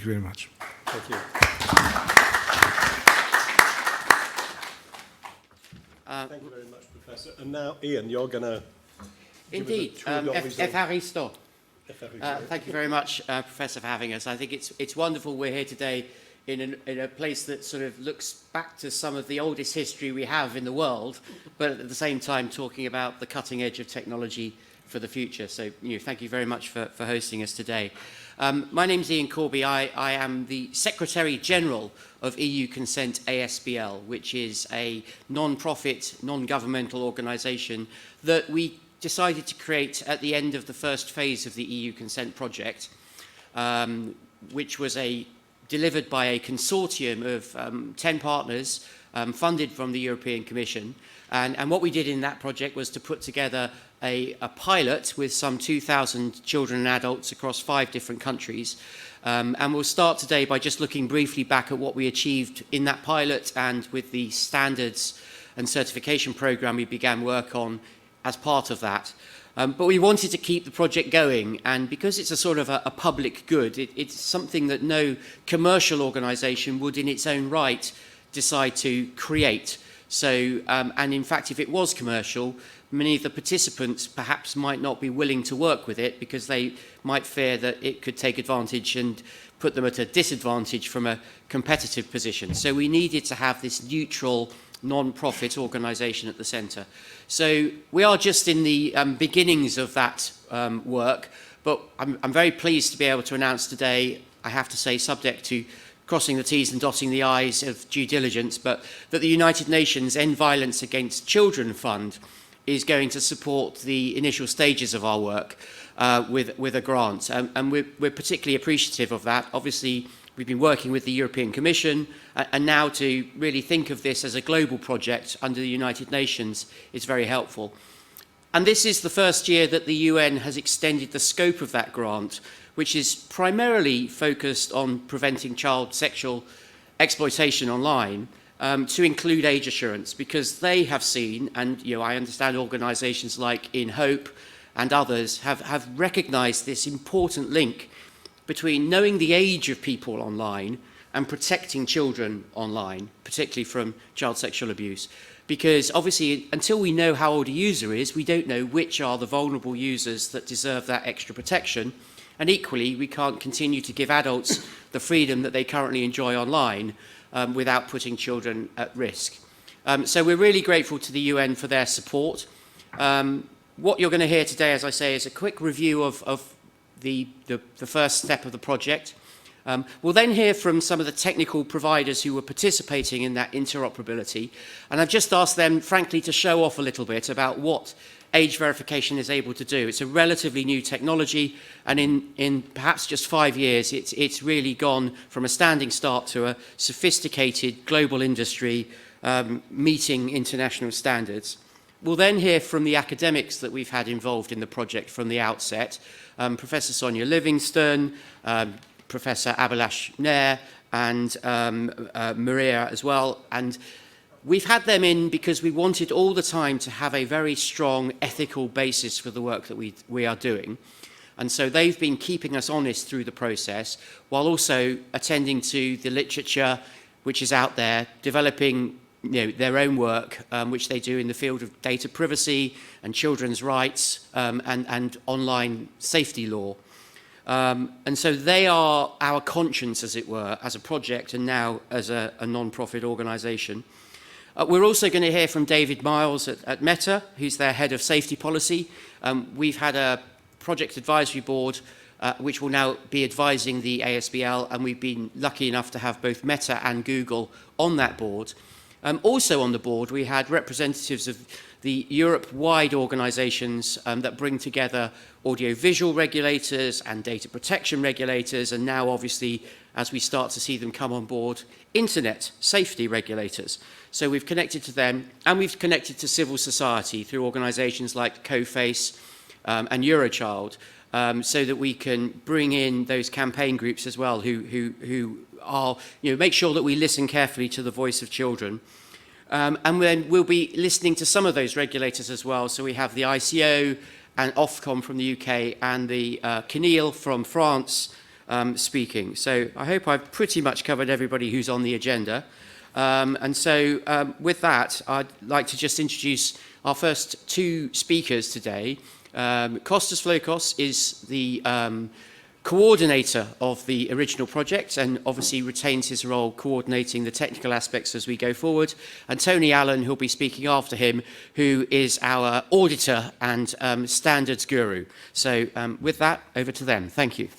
you very much. Thank you. Thank you very much, Professor. And now, Iain, you're going to... Indeed. Evharisto. Thank you very much, Professor, for having us. I think it's wonderful we're here today in a place that sort of looks back to some of the oldest history we have in the world, but at the same time talking about the cutting edge of technology for the future. So, thank you very much for hosting us today. My name's Iain Corby. I am the Secretary General of euCONSENT ASBL, which is a non-profit, non-governmental organisation that we decided to create at the end of the first phase of the euCONSENT project, which was delivered by a consortium of 10 partners funded from the European Commission. And what we did in that project was to put together a pilot with some 2,000 children and adults across 5 different countries. And we'll start today by just looking briefly back at what we achieved in that pilot and with the standards and certification program we began work on as part of that. But we wanted to keep the project going, and because it's a sort of a public good, it's something that no commercial organisation would in its own right decide to create. So, and in fact, if it was commercial, many of the participants perhaps might not be willing to work with it because they might fear that it could take advantage and put them at a disadvantage from a competitive position. So we needed to have this neutral, non-profit organisation at the centre. So we are just in the beginnings of that work, but I'm very pleased to be able to announce today, I have to say, subject to crossing the T's and dotting the I's of due diligence, but that the United Nations End Violence Against Children Fund is going to support the initial stages of our work with a grant. And we're particularly appreciative of that. Obviously, we've been working with the European Commission, and now to really think of this as a global project under the United Nations is very helpful. And this is the first year that the UN has extended the scope of that grant, which is primarily focused on preventing child sexual exploitation online, to include age assurance, because they have seen, and I understand organisations like In Hope and others have recognised this important link between knowing the age of people online and protecting children online, particularly from child sexual abuse. Because obviously, until we know how old a user is, we don't know which are the vulnerable users that deserve that extra protection. And equally, we can't continue to give adults the freedom that they currently enjoy online without putting children at risk. So we're really grateful to the UN for their support. What you're going to hear today, as I say, is a quick review of the first step of the project. We'll then hear from some of the technical providers who were participating in that interoperability. And I've just asked them, frankly, to show off a little bit about what age verification is able to do. It's a relatively new technology, and in perhaps just 5 years, it's really gone from a standing start to a sophisticated global industry meeting international standards. We'll then hear from the academics that we've had involved in the project from the outset, Professor Sonia Livingston, Professor Abhilash Nair, and Maria as well. And we've had them in because we wanted all the time to have a very strong ethical basis for the work that we are doing. And so they've been keeping us honest through the process, while also attending to the literature which is out there, developing their own work, which they do in the field of data privacy and children's rights and online safety law. And so they are our conscience, as it were, as a project and now as a non-profit organisation. We're also going to hear from David Miles at Meta, who's their head of safety policy. We've had a project advisory board which will now be advising the ASBL, and we've been lucky enough to have both Meta and Google on that board. Also on the board, we had representatives of the Europe-wide organisations that bring together audiovisual regulators and data protection regulators, and now obviously, as we start to see them come on board, internet safety regulators. So we've connected to them, and we've connected to civil society through organisations like CoFace and Eurochild, so that we can bring in those campaign groups as well who are, make sure that we listen carefully to the voice of children. And then we'll be listening to some of those regulators as well. So we have the ICO and Ofcom from the UK and the CNIL from France, speaking. So I hope I've pretty much covered everybody who's on the agenda. With that, I'd like to just introduce our first two speakers today. Kostas Flokos is the coordinator of the original project and obviously retains his role coordinating the technical aspects as we go forward. And Tony Allen, who'll be speaking after him, who is our auditor and standards guru. So with that, over to them. Thank you.